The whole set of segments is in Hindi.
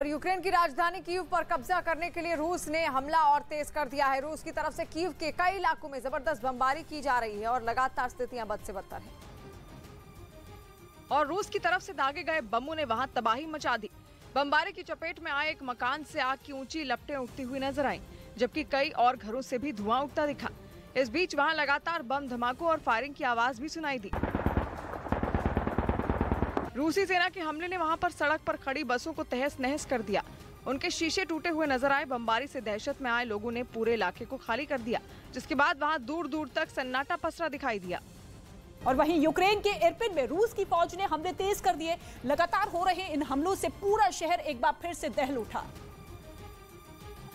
यूक्रेन की राजधानी कीव पर कब्जा करने के लिए रूस ने हमला और तेज कर दिया है। रूस की तरफ से कीव के कई इलाकों में जबरदस्त बमबारी की जा रही है और लगातार स्थितियां बद से बदतर हैं। और रूस की तरफ से दागे गए बमों ने वहां तबाही मचा दी। बमबारी की चपेट में आए एक मकान से आग की ऊंची लपटें उठती हुई नजर आईं, जबकि कई और घरों से भी धुआं उठता दिखा। इस बीच वहां लगातार बम धमाकों और फायरिंग की आवाज भी सुनाई दी। रूसी सेना के हमले ने वहां पर सड़क पर खड़ी बसों को तहस नहस कर दिया। उनके शीशे टूटे हुए नजर आए। बमबारी से दहशत में आए लोगों ने पूरे इलाके को खाली कर दिया, जिसके बाद वहां दूर दूर तक सन्नाटा पसरा दिखाई दिया। और वहीं यूक्रेन के इरपिन में रूस की फौज ने हमले तेज कर दिए। लगातार हो रहे इन हमलों से पूरा शहर एक बार फिर से दहल उठा।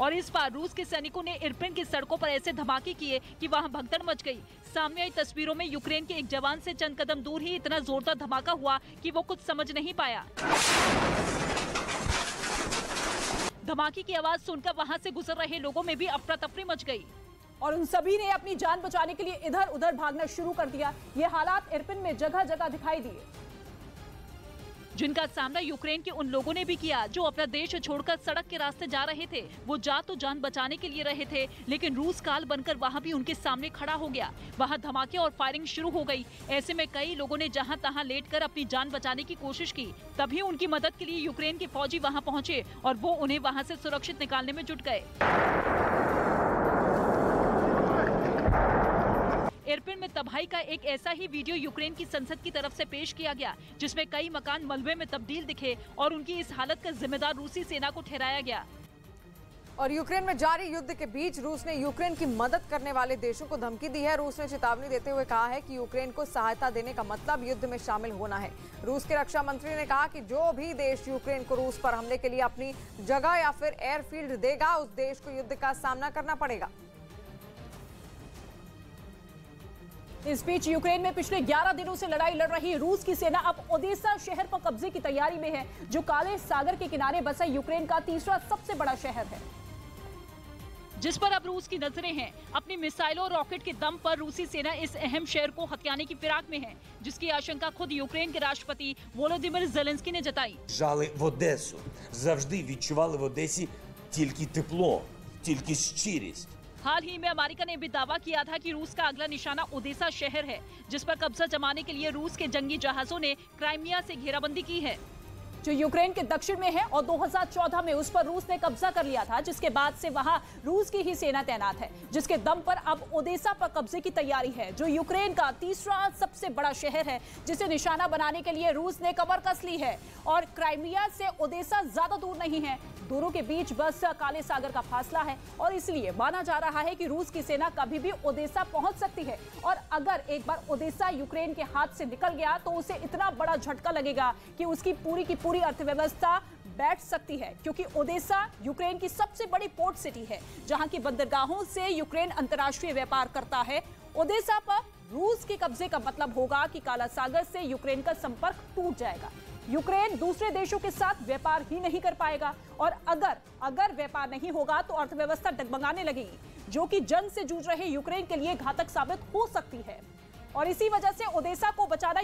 और इस बार रूस के सैनिकों ने इरपिन की सड़कों पर ऐसे धमाके किए कि वहां भगदड़ मच गई। सामने आई तस्वीरों में यूक्रेन के एक जवान से चंद कदम दूर ही इतना जोरदार धमाका हुआ कि वो कुछ समझ नहीं पाया। धमाके की आवाज सुनकर वहां से गुजर रहे लोगों में भी अफरा तफरी मच गई और उन सभी ने अपनी जान बचाने के लिए इधर उधर भागना शुरू कर दिया। ये हालात इरपिन में जगह जगह दिखाई दिए, जिनका सामना यूक्रेन के उन लोगों ने भी किया जो अपना देश छोड़कर सड़क के रास्ते जा रहे थे। वो तो जान बचाने के लिए रहे थे, लेकिन रूस काल बनकर वहां भी उनके सामने खड़ा हो गया। वहां धमाके और फायरिंग शुरू हो गई। ऐसे में कई लोगों ने जहां तहां लेटकर अपनी जान बचाने की कोशिश की। तभी उनकी मदद के लिए यूक्रेन के फौजी वहां पहुंचे और वो उन्हें वहां से सुरक्षित निकालने में जुट गए। इरपिन में तबाही का एक ऐसा ही वीडियो यूक्रेन की संसद की तरफ से पेश किया गया, जिसमें कई मकान मलबे में तब्दील दिखे और उनकी इस हालत का जिम्मेदार रूसी सेना को ठहराया गया। और यूक्रेन में जारी युद्ध के बीच रूस ने यूक्रेन की मदद करने वाले देशों को धमकी दी है। रूस ने चेतावनी देते हुए कहा है कि यूक्रेन को सहायता देने का मतलब युद्ध में शामिल होना है। रूस के रक्षा मंत्री ने कहा कि जो भी देश यूक्रेन को रूस पर हमले के लिए अपनी जगह या फिर एयरफील्ड देगा, उस देश को युद्ध का सामना करना पड़ेगा। इस बीच यूक्रेन में पिछले 11 दिनों से लड़ाई लड़ रही रूस की सेना अब ओडेसा शहर पर कब्जे की तैयारी में है, जो काले सागर के किनारे बसा यूक्रेन का तीसरा सबसे बड़ा शहर है, जिस पर अब रूस की नजरें हैं। अपनी मिसाइलों और रॉकेट के दम पर रूसी सेना इस अहम शहर को हथियाने की फिराक में है, जिसकी आशंका खुद यूक्रेन के राष्ट्रपति वोलोदिमिर जेलेंस्की ने जताई। Жали в Одесу. Завжди відчували в Одесі тільки тепло, тільки щирість. हाल ही में अमेरिका ने भी दावा किया था कि रूस का अगला निशाना ओडेसा शहर है, जिस पर कब्जा जमाने के लिए रूस के जंगी जहाजों ने क्राइमिया से घेराबंदी की है, जो यूक्रेन के दक्षिण में है। और 2014 में उस पर रूस ने कब्जा कर लिया था, जिसके बाद से वहां रूस की ही सेना तैनात है, जिसके दम पर अब ओडेसा पर कब्जे की तैयारी है, जो यूक्रेन का तीसरा सबसे बड़ा शहर है, जिसे निशाना बनाने के लिए रूस ने कमर कस ली है। और क्राइमिया से ओडेसा ज्यादा दूर नहीं है, दोनों के बीच बस काले सागर का फासला है। और इसलिए माना जा रहा है कि रूस की सेना कभी भी ओडेसा पहुंच सकती है। और अगर एक बार ओडेसा यूक्रेन के हाथ से निकल गया तो उसे इतना बड़ा झटका लगेगा कि उसकी पूरी की पूरी अर्थव्यवस्था बैठ सकती है, क्योंकि ओडेसा यूक्रेन की सबसे बड़ी पोर्ट सिटी है, जहां की बंदरगाहों से यूक्रेन अंतर्राष्ट्रीय व्यापार करता है। ओडेसा पर रूस के कब्जे का मतलब होगा कि काला सागर से यूक्रेन का संपर्क टूट जाएगा। यूक्रेन दूसरे देशों के साथ व्यापार ही नहीं कर पाएगा, और अगर व्यापार नहीं होगा तो अर्थव्यवस्था डगमगाने लगेगी, जो कि जंग से जूझ रहे यूक्रेन के लिए घातक साबित हो सकती है। और इसी वजह से ओडेसा को बचाना